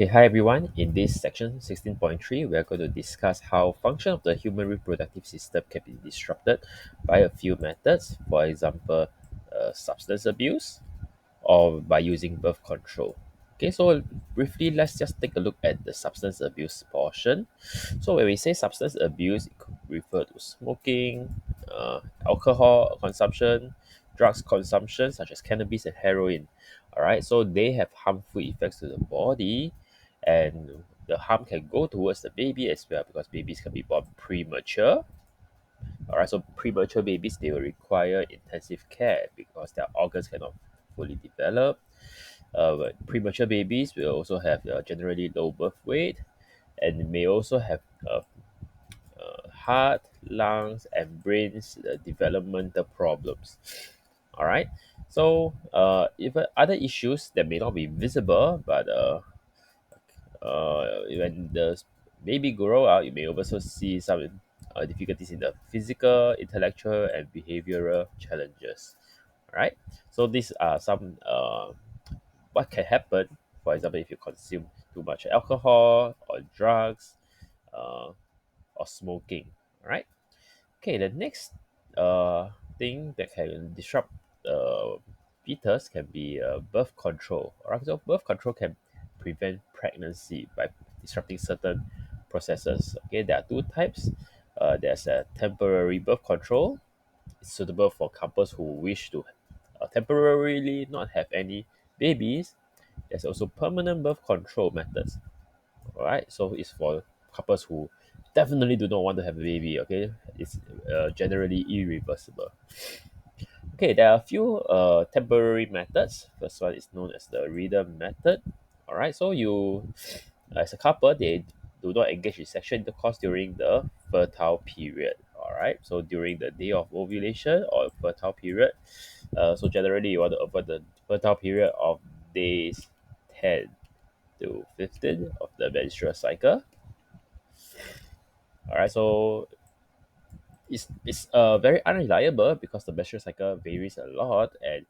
Okay, hi everyone. In this section 16.3, we are going to discuss how function of the human reproductive system can be disrupted by a few methods, for example, substance abuse or by using birth control. Okay, so briefly, let's just take a look at the substance abuse portion. So when we say substance abuse, it could refer to smoking, alcohol consumption, drugs consumption such as cannabis and heroin. All right, so they have harmful effects to the body, and the harm can go towards the baby as well because babies can be born premature. All right, so premature babies they will require intensive care because their organs cannot fully develop. But premature babies will also have generally low birth weight and may also have heart, lungs, and brains developmental problems. All right. So, even other issues that may not be visible, but when the baby grow up, you may also see some difficulties in the physical, intellectual, and behavioral challenges. All right. So these are some what can happen. For example, if you consume too much alcohol or drugs, uh, or smoking. All right. Okay, the next thing that can disrupt fetus can be birth control. Alright, so birth control can prevent pregnancy by disrupting certain processes. Okay, there are two types. There's a temporary birth control. It's suitable for couples who wish to temporarily not have any babies. There's also permanent birth control methods. All right, so it's for couples who definitely do not want to have a baby. Okay, it's generally irreversible. Okay, there are a few temporary methods. First one is known as the reader method. All right, so you as a couple they do not engage in sexual intercourse during the fertile period. All right, so during the day of ovulation or fertile period. So generally you want to avoid the fertile period of days 10 to 15 of the menstrual cycle. All right, so it's very unreliable because the menstrual cycle varies a lot, and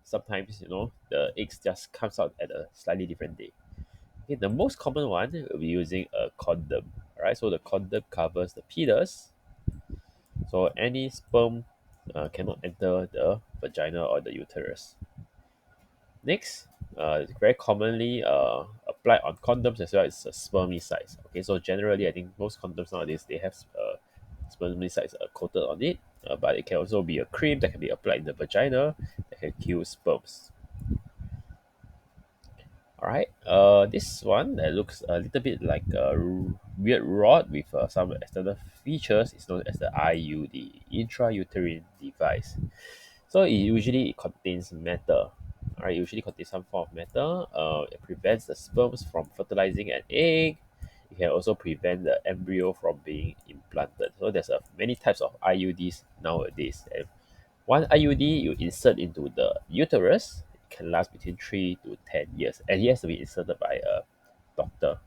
sometimes the eggs just comes out at a slightly different day. Okay, the most common one will be using a condom. All right, so the condom covers the penis, so any sperm cannot enter the vagina or the uterus. Next, very commonly applied on condoms as well is spermicides. Okay, so generally, I think most condoms nowadays they have spermicides coated on it, but it can also be a cream that can be applied in the vagina that can kill sperms. All right, this one that looks a little bit like a weird rod with some external features is known as the IUD, intrauterine device. So it contains metal. Alright, usually contains some form of metal. It prevents the sperms from fertilizing an egg. It can also prevent the embryo from being implanted. So there's many types of IUDs nowadays. And one IUD you insert into the uterus it can last between 3 to 10 years, and it has to be inserted by a doctor.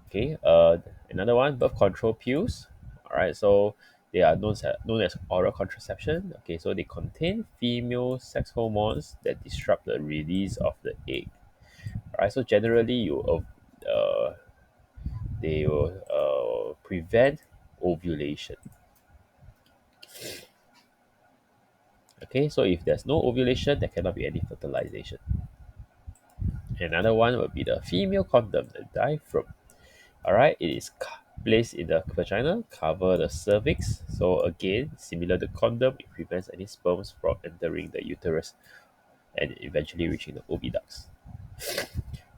Okay, another one, birth control pills. All right, so they are known as oral contraception. Okay, so they contain female sex hormones that disrupt the release of the egg. All right, so generally they will prevent ovulation. Okay, so if there's no ovulation, there cannot be any fertilization. Another one will be the female condom, the diaphragm. All right, it is placed in the vagina, cover the cervix. So again, similar to condom, it prevents any sperms from entering the uterus and eventually reaching the oviducts.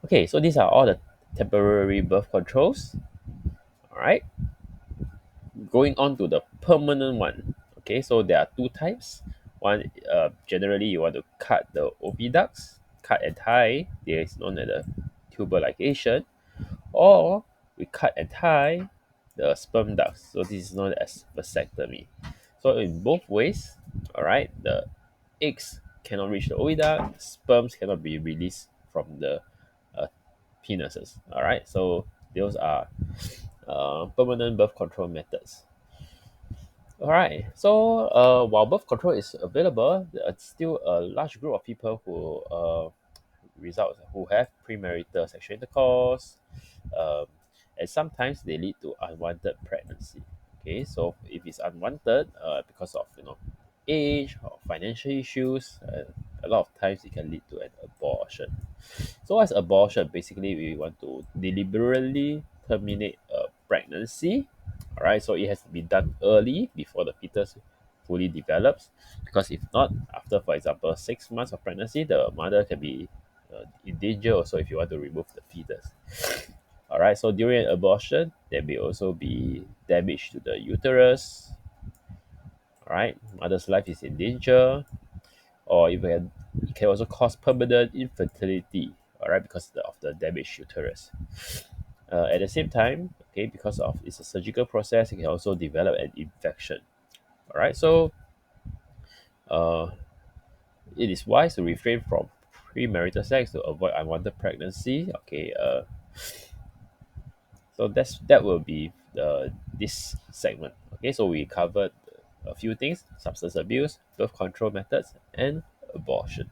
Okay, so these are all the temporary birth controls. All right, going on to the permanent one. Okay, so there are two types. One, generally you want to cut the oviducts, cut and tie. There is known as the tubal ligation, or we cut and tie the sperm ducts. So this is known as vasectomy. So in both ways, all right, the eggs cannot reach the oviduct, sperms cannot be released from the uh, penises. All right, so those are permanent birth control methods. All right, so while birth control is available, there are still a large group of people who have premarital sexual intercourse, um, and sometimes they lead to unwanted pregnancy. Okay, so if it's unwanted because of age or financial issues, a lot of times it can lead to an abortion. So as abortion, basically we want to deliberately terminate a pregnancy. All right, so it has to be done early before the fetus fully develops, because if not, after for example 6 months of pregnancy, the mother can be in danger also if you want to remove the fetus. All right, so during an abortion, there may also be damage to the uterus. All right, mother's life is in danger, or even it can also cause permanent infertility. All right, because of the damaged uterus. At the same time, okay, because of it's a surgical process, it can also develop an infection. All right, so uh, it is wise to refrain from premarital sex to avoid unwanted pregnancy. Okay, so that will be this segment. Okay, so we covered a few things: substance abuse, birth control methods, and abortion.